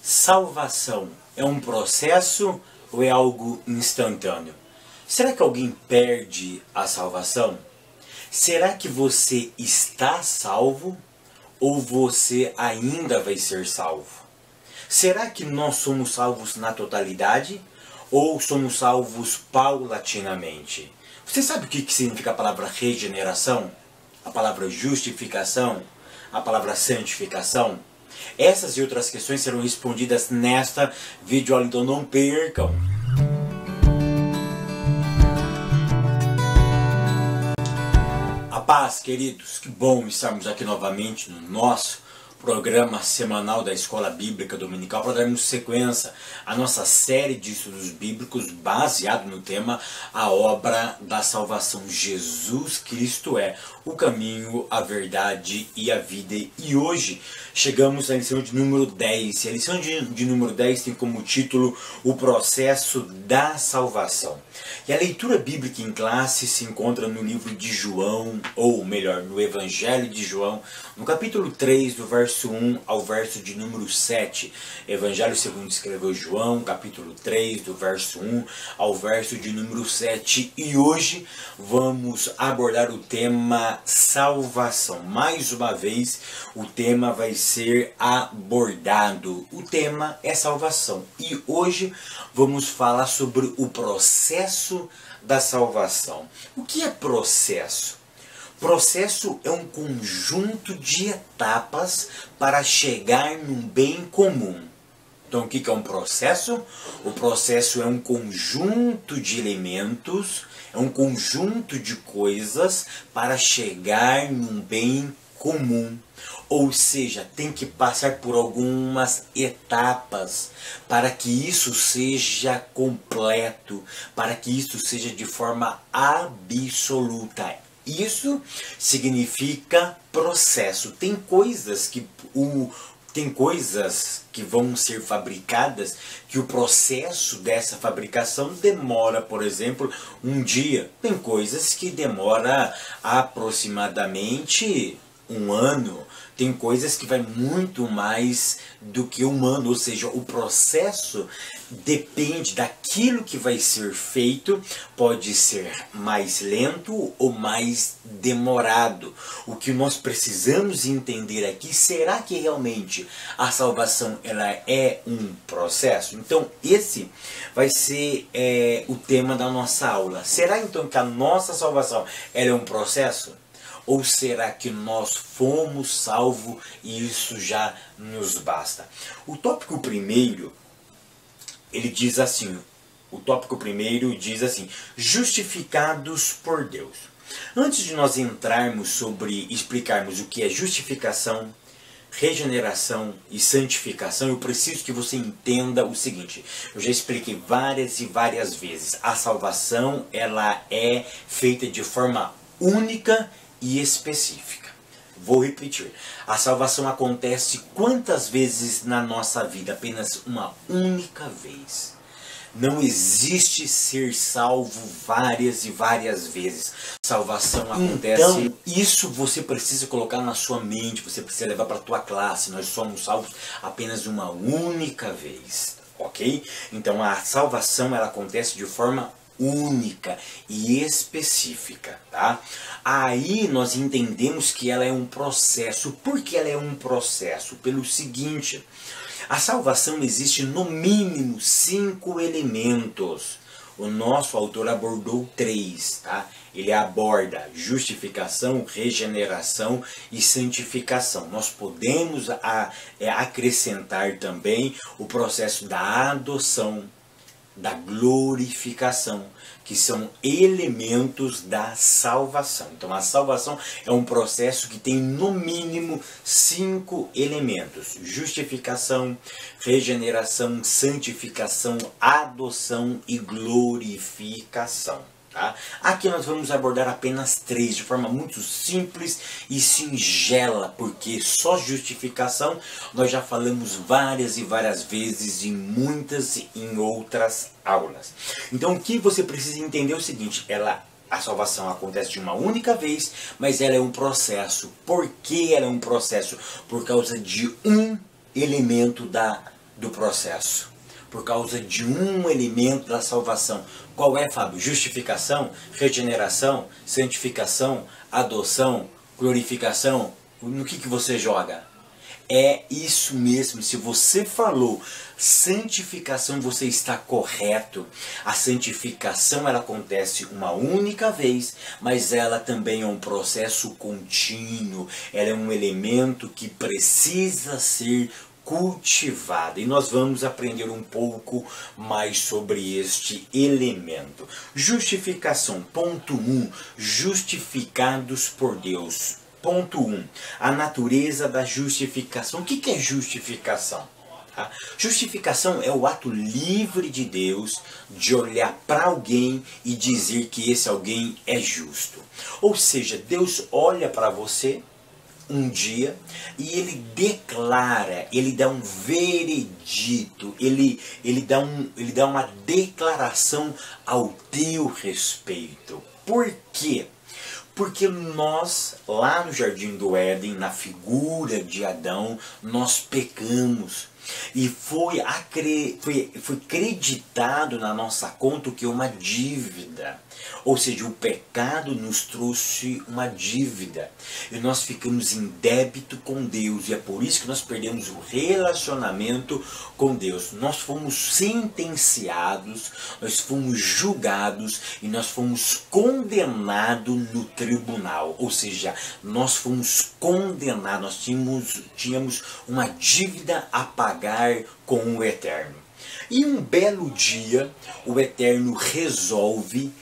Salvação é um processo ou é algo instantâneo? Será que alguém perde a salvação? Será que você está salvo ou você ainda vai ser salvo? Será que nós somos salvos na totalidade ou somos salvos paulatinamente? Você sabe o que significa a palavra regeneração? A palavra justificação? A palavra santificação? Essas e outras questões serão respondidas nesta videoaula, então não percam! A paz, queridos, que bom estarmos aqui novamente no nosso programa semanal da Escola Bíblica Dominical para darmos sequência à nossa série de estudos bíblicos baseado no tema A Obra da Salvação. Jesus Cristo é o caminho, a verdade e a vida. E hoje chegamos à lição de número 10. E a lição de número 10 tem como título O Processo da Salvação. E a leitura bíblica em classe se encontra no livro de João, ou melhor, no Evangelho de João, no capítulo 3, do verso 1 ao verso de número 7. Evangelho segundo escreveu João, capítulo 3, do verso 1 ao verso de número 7. E hoje vamos abordar o tema salvação. Mais uma vez, o tema vai ser abordado. O tema é salvação. E hoje vamos falar sobre o processo da salvação. O que é processo? Processo é um conjunto de etapas para chegar num bem comum. Então, o que é um processo? O processo é um conjunto de elementos, é um conjunto de coisas para chegar num bem comum. Ou seja, tem que passar por algumas etapas para que isso seja completo, para que isso seja de forma absoluta. Isso significa processo. Tem coisas que vão ser fabricadas que o processo dessa fabricação demora, por exemplo, um dia. Tem coisas que demora aproximadamente um ano. Tem coisas que vai muito mais do que um ano, ou seja, o processo depende daquilo que vai ser feito, pode ser mais lento ou mais demorado. O que nós precisamos entender aqui, será que realmente a salvação ela é um processo? Então esse vai ser o tema da nossa aula. Será então que a nossa salvação ela é um processo? Ou será que nós fomos salvos e isso já nos basta? O tópico primeiro, ele diz assim, justificados por Deus. Antes de nós entrarmos sobre explicarmos o que é justificação, regeneração e santificação, eu preciso que você entenda o seguinte. Eu já expliquei várias e várias vezes. A salvação ela é feita de forma única e específica. Vou repetir. A salvação acontece quantas vezes na nossa vida? Apenas uma única vez. Não existe ser salvo várias e várias vezes. Salvação acontece. Então, isso você precisa colocar na sua mente, você precisa levar para a tua classe. Nós somos salvos apenas uma única vez, ok? Então a salvação ela acontece de forma única e específica, tá? Aí nós entendemos que ela é um processo. Por que ela é um processo? Pelo seguinte, a salvação existe no mínimo 5 elementos. O nosso autor abordou 3, tá? Ele aborda justificação, regeneração e santificação. Nós podemos acrescentar também o processo da adoção, da glorificação, que são elementos da salvação. Então a salvação é um processo que tem no mínimo 5 elementos: justificação, regeneração, santificação, adoção e glorificação. Tá? Aqui nós vamos abordar apenas 3 de forma muito simples e singela, porque só justificação nós já falamos várias e várias vezes em muitas e em outras aulas. Então o que você precisa entender é o seguinte, a salvação acontece de uma única vez, mas ela é um processo. Por que ela é um processo? Por causa de um elemento da do processo, por causa de um elemento da salvação. Qual é, Fábio? Justificação, regeneração, santificação, adoção, glorificação. No que você joga? É isso mesmo. Se você falou santificação, você está correto. A santificação, ela acontece uma única vez, mas ela também é um processo contínuo. Ela é um elemento que precisa ser cultivada. E nós vamos aprender um pouco mais sobre este elemento. Justificação. Ponto 1. Justificados por Deus. Ponto 1. A natureza da justificação. O que é justificação? Tá? Justificação é o ato livre de Deus de olhar para alguém e dizer que esse alguém é justo. Ou seja, Deus olha para você um dia e ele declara, ele dá um veredito, ele dá uma declaração ao teu respeito. Por quê? Porque nós, lá no Jardim do Éden, na figura de Adão, nós pecamos. E foi creditado na nossa conta o que é uma dívida. Ou seja, o pecado nos trouxe uma dívida. E nós ficamos em débito com Deus. E é por isso que nós perdemos o relacionamento com Deus. Nós fomos sentenciados, nós fomos julgados e nós fomos condenados no tribunal. Ou seja, nós fomos condenados, nós tínhamos uma dívida a pagar com o Eterno. E um belo dia, o Eterno resolve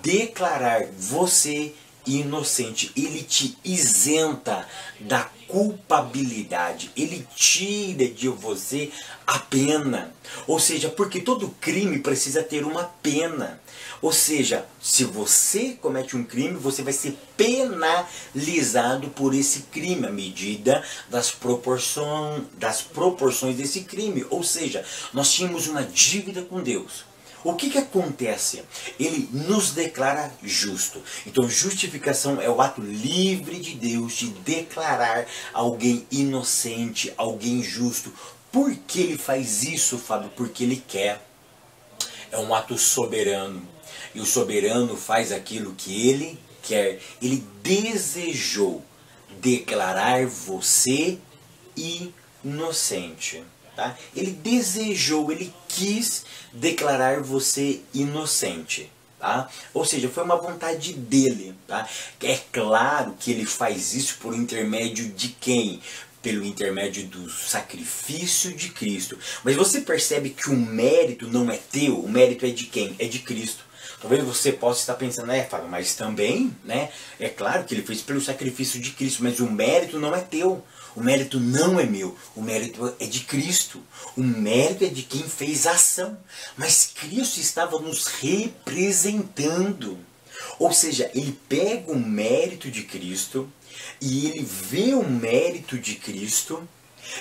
declarar você inocente. Ele te isenta da culpabilidade. Ele tira de você a pena. Ou seja, porque todo crime precisa ter uma pena. Ou seja, se você comete um crime, você vai ser penalizado por esse crime, à medida das proporções desse crime. Ou seja, nós tínhamos uma dívida com Deus. O que acontece? Ele nos declara justo. Então, justificação é o ato livre de Deus de declarar alguém inocente, alguém justo. Por que ele faz isso, Fábio? Porque ele quer. É um ato soberano. E o soberano faz aquilo que ele quer. Ele desejou declarar você inocente. Tá? Ele desejou, ele quis declarar você inocente. Tá? Ou seja, foi uma vontade dele. Tá? É claro que ele faz isso por intermédio de quem? Pelo intermédio do sacrifício de Cristo. Mas você percebe que o mérito não é teu, o mérito é de quem? É de Cristo. Talvez você possa estar pensando, Fábio, mas também, né? É claro que ele fez pelo sacrifício de Cristo, mas o mérito não é teu. O mérito não é meu, o mérito é de Cristo. O mérito é de quem fez a ação. Mas Cristo estava nos representando. Ou seja, ele pega o mérito de Cristo e ele vê o mérito de Cristo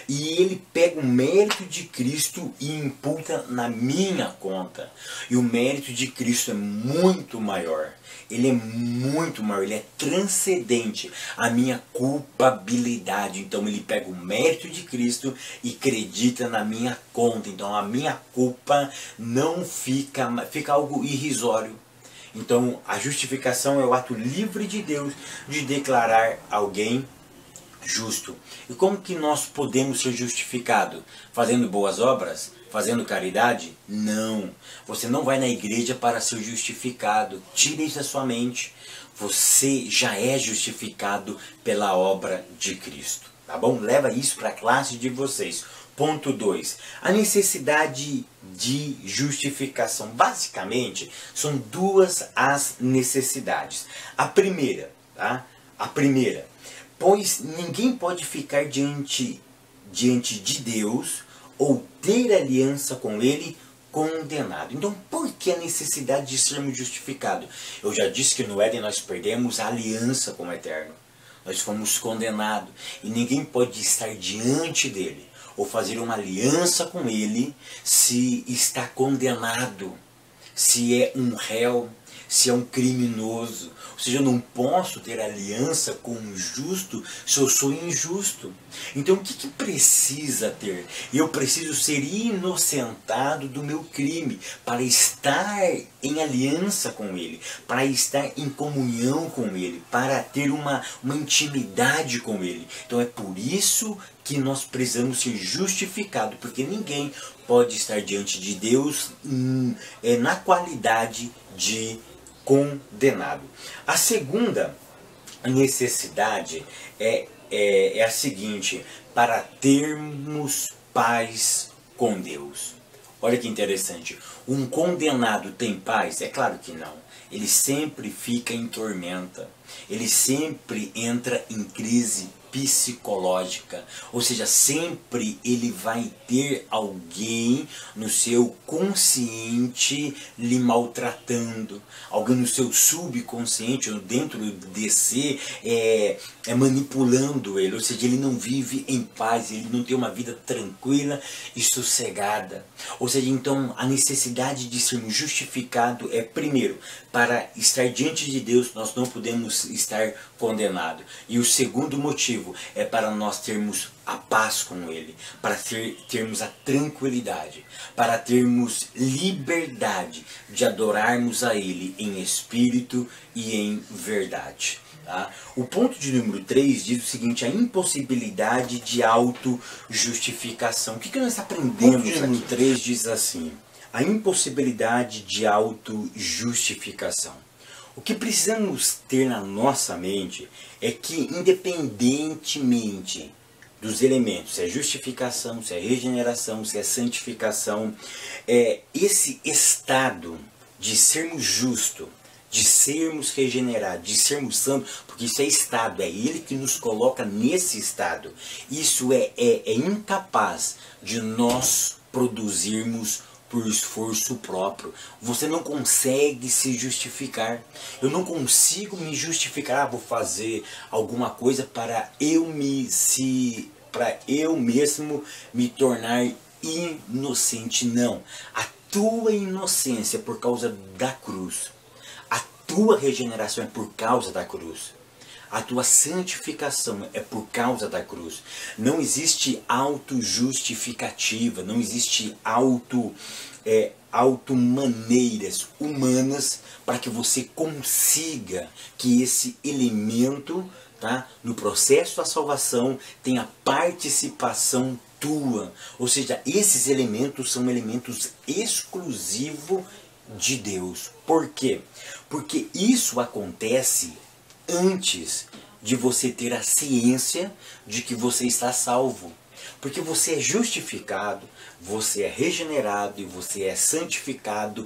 e ele pega o mérito de Cristo e imputa na minha conta. E o mérito de Cristo é muito maior. Ele é muito maior, ele é transcendente à minha culpabilidade. Então ele pega o mérito de Cristo e acredita na minha conta. Então a minha culpa não fica algo irrisório. Então a justificação é o ato livre de Deus de declarar alguém justo. E como que nós podemos ser justificados? Fazendo boas obras? Fazendo caridade? Não. Você não vai na igreja para ser justificado. Tire isso da sua mente. Você já é justificado pela obra de Cristo. Tá bom? Leva isso para a classe de vocês. Ponto 2. A necessidade de justificação. Basicamente, são duas as necessidades. A primeira, tá? A primeira. Pois ninguém pode ficar diante de Deus ou ter aliança com Ele condenado. Então, por que a necessidade de sermos justificados? Eu já disse que no Éden nós perdemos a aliança com o Eterno. Nós fomos condenados. E ninguém pode estar diante dEle ou fazer uma aliança com Ele se está condenado, se é um réu, se é um criminoso. Ou seja, eu não posso ter aliança com um justo se eu sou injusto. Então o que precisa ter? Eu preciso ser inocentado do meu crime para estar em aliança com ele, para estar em comunhão com ele, para ter uma intimidade com ele. Então é por isso que nós precisamos ser justificados, porque ninguém pode estar diante de Deus na qualidade de condenado. A segunda necessidade é a seguinte: para termos paz com Deus. Olha que interessante. Um condenado tem paz? É claro que não. Ele sempre fica em tormenta. Ele sempre entra em crise psicológica, ou seja, sempre ele vai ter alguém no seu consciente lhe maltratando, alguém no seu subconsciente, dentro de si, manipulando ele, ou seja, ele não vive em paz, ele não tem uma vida tranquila e sossegada. Ou seja, então a necessidade de sermos justificados é, primeiro, para estar diante de Deus nós não podemos estar condenados, e o segundo motivo é para nós termos a paz com Ele, para termos a tranquilidade, para termos liberdade de adorarmos a Ele em espírito e em verdade. Tá? O ponto de número 3 diz o seguinte: a impossibilidade de autojustificação. O que nós aprendemos? O ponto de número 3 diz assim: a impossibilidade de autojustificação. O que precisamos ter na nossa mente é que, independentemente dos elementos, se é justificação, se é regeneração, se é santificação, esse estado de sermos justos, de sermos regenerados, de sermos santos, porque isso é estado, é Ele que nos coloca nesse estado. Isso é incapaz de nós produzirmos por esforço próprio. Você não consegue se justificar. Eu não consigo me justificar. Vou fazer alguma coisa para eu mesmo me tornar inocente. Não. A tua inocência é por causa da cruz. A tua regeneração é por causa da cruz. A tua santificação é por causa da cruz. Não existe autojustificativa, não existe maneiras humanas para que você consiga que esse elemento, tá, no processo da salvação tenha participação tua. Ou seja, esses elementos são elementos exclusivos de Deus. Por quê? Porque isso acontece antes de você ter a ciência de que você está salvo. Porque você é justificado, você é regenerado e você é santificado,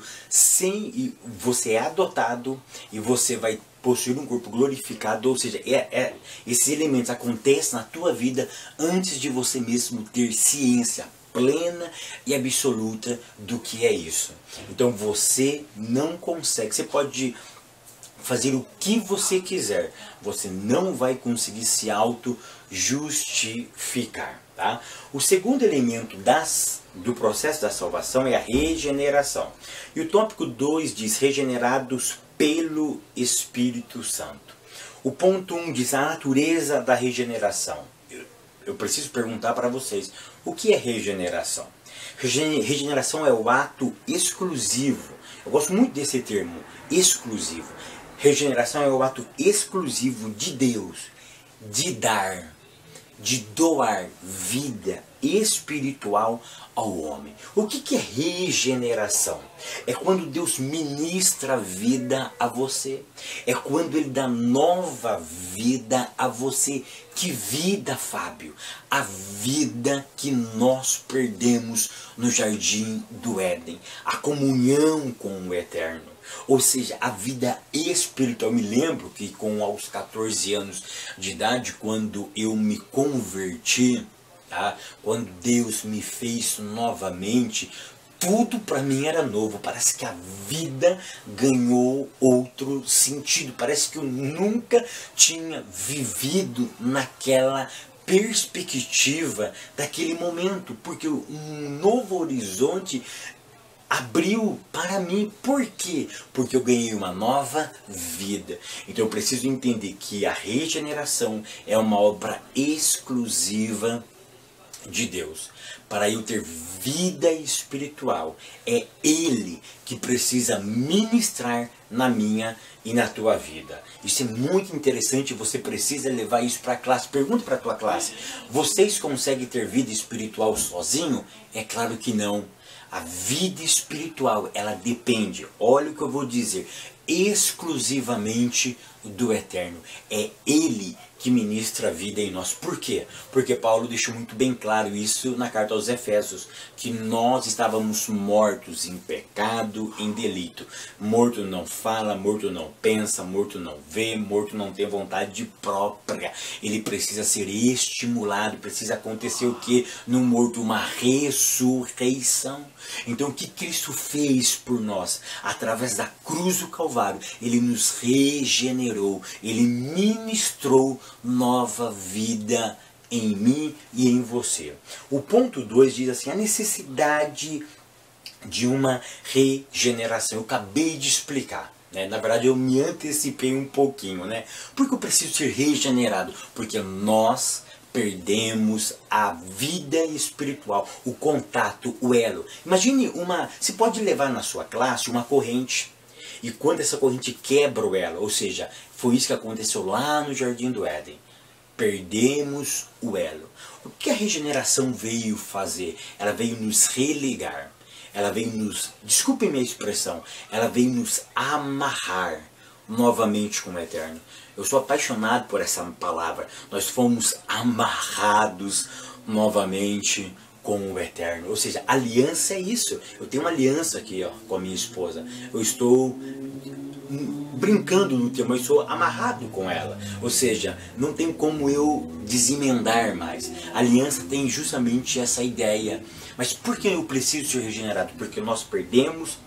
e você é adotado e você vai possuir um corpo glorificado. Ou seja, esses elementos acontecem na tua vida antes de você mesmo ter ciência plena e absoluta do que é isso. Então você não consegue, você pode fazer o que você quiser, você não vai conseguir se auto-justificar. Tá? O segundo elemento do processo da salvação é a regeneração. E o tópico 2 diz: regenerados pelo Espírito Santo. O ponto 1 diz a natureza da regeneração. Eu preciso perguntar para vocês, o que é regeneração? Regeneração é o ato exclusivo. Eu gosto muito desse termo, exclusivo. Regeneração é o ato exclusivo de Deus, de dar, de doar vida espiritual ao homem. O que é regeneração? É quando Deus ministra vida a você. É quando Ele dá nova vida a você. Que vida, Fábio? A vida que nós perdemos no jardim do Éden. A comunhão com o Eterno. Ou seja, a vida espiritual. Eu me lembro que aos 14 anos de idade, quando eu me converti, tá? Quando Deus me fez novamente, tudo para mim era novo. Parece que a vida ganhou outro sentido. Parece que eu nunca tinha vivido naquela perspectiva daquele momento, porque um novo horizonte abriu para mim. Por quê? Porque eu ganhei uma nova vida. Então eu preciso entender que a regeneração é uma obra exclusiva de Deus. Para eu ter vida espiritual, é Ele que precisa ministrar na minha e na tua vida. Isso é muito interessante, você precisa levar isso para a classe. Pergunta para a tua classe: vocês conseguem ter vida espiritual sozinho? É claro que não. A vida espiritual, ela depende, olha o que eu vou dizer, exclusivamente do Eterno. É Ele que ministra a vida em nós. Por quê? Porque Paulo deixou muito bem claro isso na carta aos Efésios, que nós estávamos mortos em pecado, em delito. Morto não fala, morto não pensa, morto não vê, morto não tem vontade própria. Ele precisa ser estimulado, precisa acontecer o que? No morto, uma ressurreição. Então o que Cristo fez por nós? Através da cruz do Calvário, Ele nos regenerou, Ele ministrou nova vida em mim e em você. O ponto 2 diz assim: a necessidade de uma regeneração. Eu acabei de explicar. Na verdade eu me antecipei um pouquinho. Porque eu preciso ser regenerado? Porque nós perdemos a vida espiritual, o contato, o elo. Imagine você pode levar na sua classe uma corrente, e quando essa corrente quebra o elo, ou seja, foi isso que aconteceu lá no Jardim do Éden, perdemos o elo. O que a regeneração veio fazer? Ela veio nos religar, ela veio desculpem minha expressão, ela veio nos amarrar novamente com o Eterno. Eu sou apaixonado por essa palavra. Nós fomos amarrados novamente com o Eterno. Ou seja, aliança é isso. Eu tenho uma aliança aqui com a minha esposa. Eu estou brincando no termo, eu estou amarrado com ela. Ou seja, não tem como eu desemendar mais. A aliança tem justamente essa ideia. Mas por que eu preciso ser regenerado? Porque nós perdemos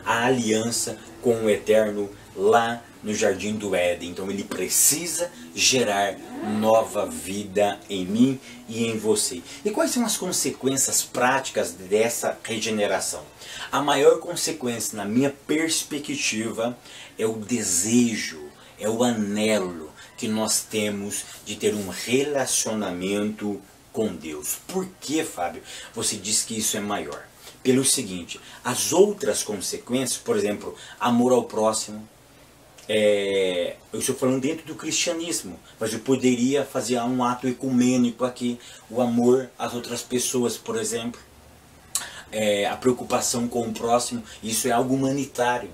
a aliança com o Eterno lá no Jardim do Éden. Então ele precisa gerar nova vida em mim e em você. E quais são as consequências práticas dessa regeneração? A maior consequência, na minha perspectiva, é o desejo, é o anelo que nós temos de ter um relacionamento com Deus. Por que, Fábio, você diz que isso é maior? Pelo seguinte: as outras consequências, por exemplo, amor ao próximo, eu estou falando dentro do cristianismo, mas eu poderia fazer um ato ecumênico aqui, o amor às outras pessoas, por exemplo, a preocupação com o próximo. Isso é algo humanitário,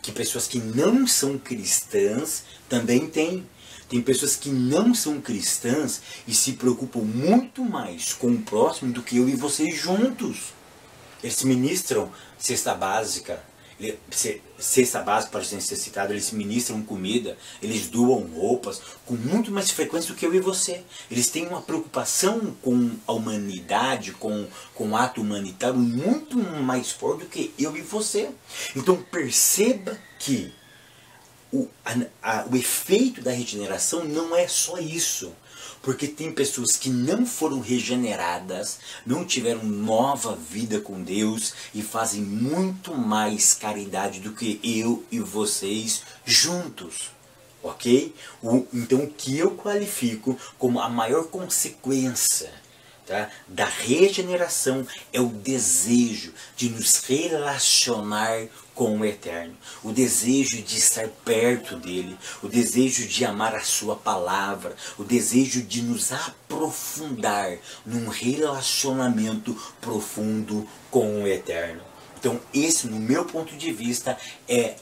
que pessoas que não são cristãs também têm. Tem pessoas que não são cristãs e se preocupam muito mais com o próximo do que eu e vocês juntos. Eles ministram cesta básica para os necessitados, eles ministram comida, eles doam roupas com muito mais frequência do que eu e você. Eles têm uma preocupação com a humanidade, com o ato humanitário muito mais forte do que eu e você. Então perceba que o efeito da regeneração não é só isso. Porque tem pessoas que não foram regeneradas, não tiveram nova vida com Deus e fazem muito mais caridade do que eu e vocês juntos. Ok? Então o que eu qualifico como a maior consequência da regeneração é o desejo de nos relacionar com o Eterno, o desejo de estar perto dele, o desejo de amar a sua palavra, o desejo de nos aprofundar num relacionamento profundo com o Eterno. Então esse, no meu ponto de vista, é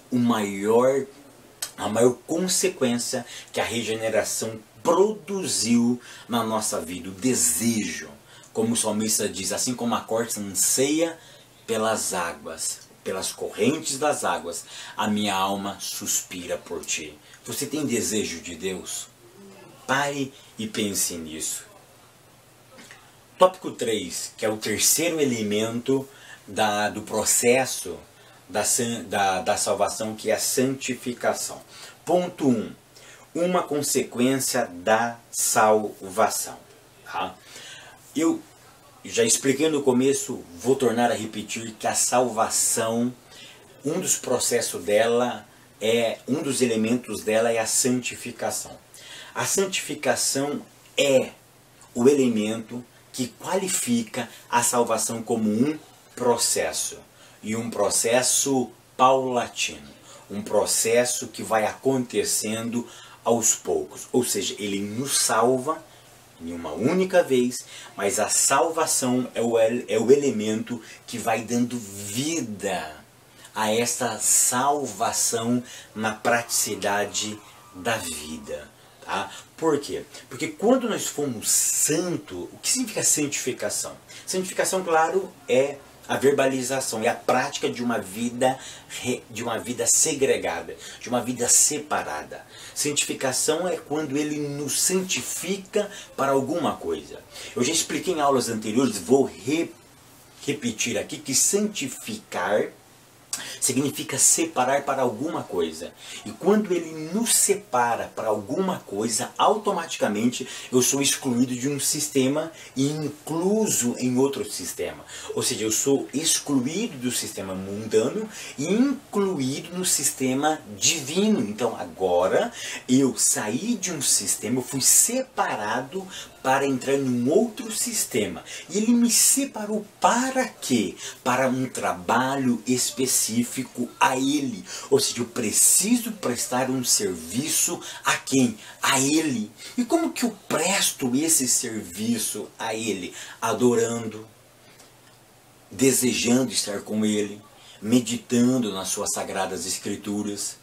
a maior consequência que a regeneração produziu na nossa vida, o desejo. Como o salmista diz: assim como a corça anseia pelas águas, pelas correntes das águas, a minha alma suspira por ti. Você tem desejo de Deus? Pare e pense nisso. Tópico 3, que é o terceiro elemento do processo da salvação, que é a santificação. Ponto 1. Uma consequência da salvação. Eu já expliquei no começo, vou tornar a repetir que a salvação, um dos processos dela, um dos elementos dela é a santificação. A santificação é o elemento que qualifica a salvação como um processo, e um processo paulatino, um processo que vai acontecendo aos poucos, ou seja, ele nos salva em uma única vez, mas a salvação é o elemento que vai dando vida a essa salvação na praticidade da vida. Tá? Por quê? Porque quando nós fomos santos, o que significa santificação? Santificação, claro, é a verbalização, é a prática de uma vida segregada, de uma vida separada. Santificação é quando ele nos santifica para alguma coisa. Eu já expliquei em aulas anteriores, vou repetir aqui, que santificar significa separar para alguma coisa. E quando ele nos separa para alguma coisa, automaticamente eu sou excluído de um sistema e incluso em outro sistema. Ou seja, eu sou excluído do sistema mundano e incluído no sistema divino. Então agora eu saí de um sistema, eu fui separado para entrar em um outro sistema. E ele me separou para quê? Para um trabalho específico a ele. Ou seja, eu preciso prestar um serviço a quem? A ele. E como que eu presto esse serviço a ele? Adorando, desejando estar com ele, meditando nas suas sagradas escrituras,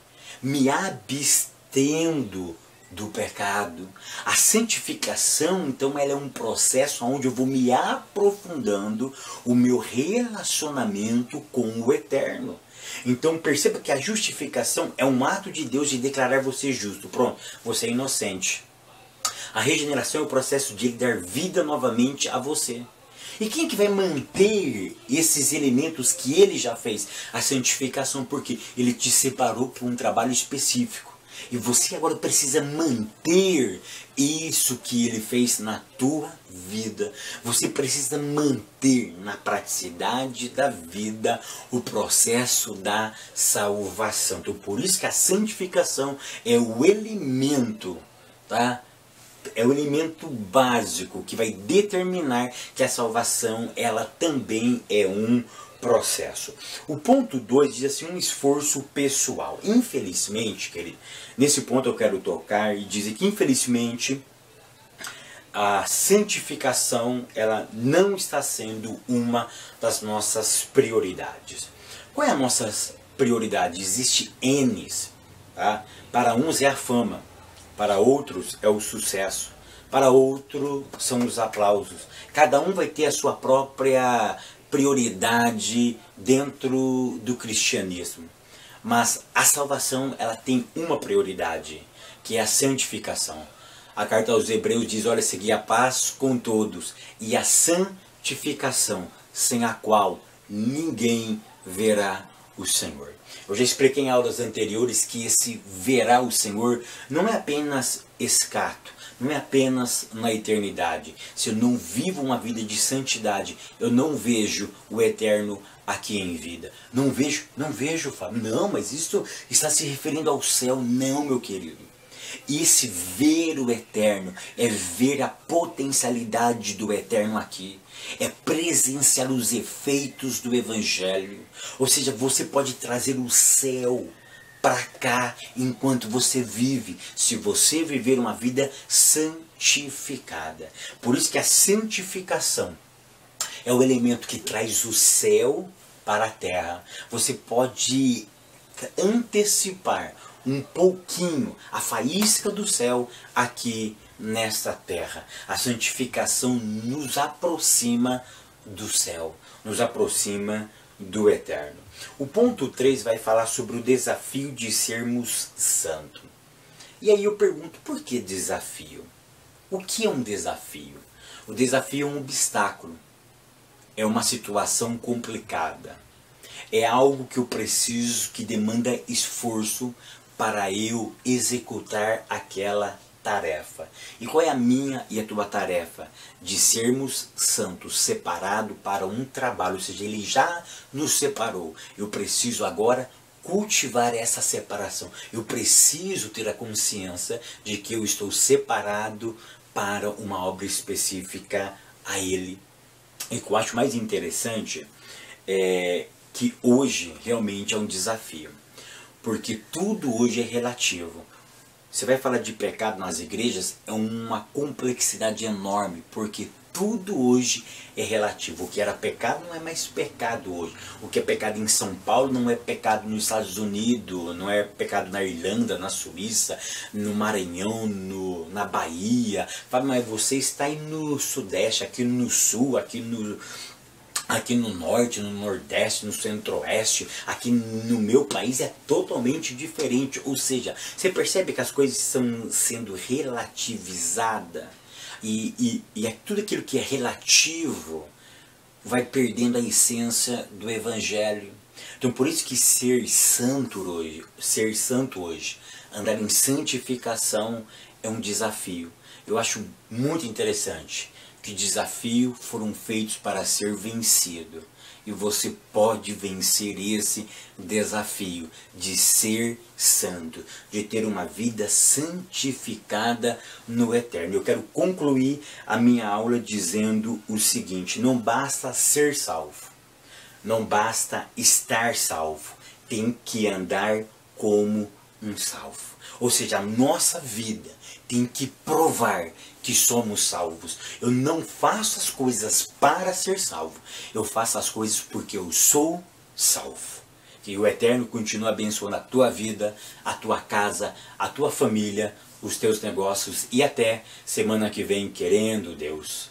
me abstendo do pecado. A santificação, então, ela é um processo onde eu vou me aprofundando o meu relacionamento com o Eterno. Então perceba que a justificação é um ato de Deus de declarar você justo. Pronto, você é inocente. A regeneração é o processo de dar vida novamente a você. E quem é que vai manter esses elementos que ele já fez? A santificação, porque ele te separou para um trabalho específico. E você agora precisa manter isso que ele fez na tua vida. Você precisa manter na praticidade da vida o processo da salvação. Então, por isso que a santificação é o elemento, tá? É o elemento básico que vai determinar que a salvação, ela também é um processo. O ponto 2 diz assim, um esforço pessoal. Infelizmente, querido, nesse ponto eu quero tocar e dizer que infelizmente a santificação, ela não está sendo uma das nossas prioridades. Qual é a nossa prioridade? Existe N's, tá? Para uns é a fama, para outros é o sucesso, para outros são os aplausos. Cada um vai ter a sua própria prioridade dentro do cristianismo. Mas a salvação, ela tem uma prioridade, que é a santificação. A carta aos Hebreus diz, olha, segui a paz com todos e a santificação, sem a qual ninguém verá o Senhor. Eu já expliquei em aulas anteriores que esse verá o Senhor não é apenas escato, não é apenas na eternidade. Se eu não vivo uma vida de santidade, eu não vejo o Eterno aqui em vida. Não vejo, Fábio. Não, mas isso está se referindo ao céu. Não, meu querido. Esse ver o Eterno é ver a potencialidade do Eterno aqui. É presenciar os efeitos do Evangelho. Ou seja, você pode trazer o céu para cá enquanto você vive, se você viver uma vida santificada. Por isso que a santificação é o elemento que traz o céu para a terra. Você pode antecipar um pouquinho a faísca do céu aqui nesta terra. A santificação nos aproxima do céu, nos aproxima do Eterno. O ponto 3 vai falar sobre o desafio de sermos santos. E aí eu pergunto, por que desafio? O que é um desafio? O desafio é um obstáculo. É uma situação complicada. É algo que eu preciso, que demanda esforço para eu executar aquela tarefa. E qual é a minha e a tua tarefa? De sermos santos, separados para um trabalho, ou seja, Ele já nos separou. Eu preciso agora cultivar essa separação. Eu preciso ter a consciência de que eu estou separado para uma obra específica a Ele. E o que eu acho mais interessante é que hoje realmente é um desafio, porque tudo hoje é relativo. Você vai falar de pecado nas igrejas, é uma complexidade enorme, porque tudo hoje é relativo. O que era pecado não é mais pecado hoje. O que é pecado em São Paulo não é pecado nos Estados Unidos, não é pecado na Irlanda, na Suíça, no Maranhão, na Bahia. Mas você está aí no Sudeste, aqui no Sul, aqui no Norte, no Nordeste, no Centro-Oeste, aqui no meu país é totalmente diferente. Ou seja, você percebe que as coisas estão sendo relativizadas e tudo aquilo que é relativo vai perdendo a essência do Evangelho. Então por isso que ser santo hoje, andar em santificação é um desafio. Eu acho muito interessante que desafios foram feitos para ser vencido. E você pode vencer esse desafio de ser santo, de ter uma vida santificada no eterno. Eu quero concluir a minha aula dizendo o seguinte: não basta ser salvo, não basta estar salvo, tem que andar como um salvo. Ou seja, a nossa vida tem que provar que somos salvos. Eu não faço as coisas para ser salvo. Eu faço as coisas porque eu sou salvo. Que o Eterno continue abençoando a tua vida, a tua casa, a tua família, os teus negócios e até semana que vem, querendo Deus.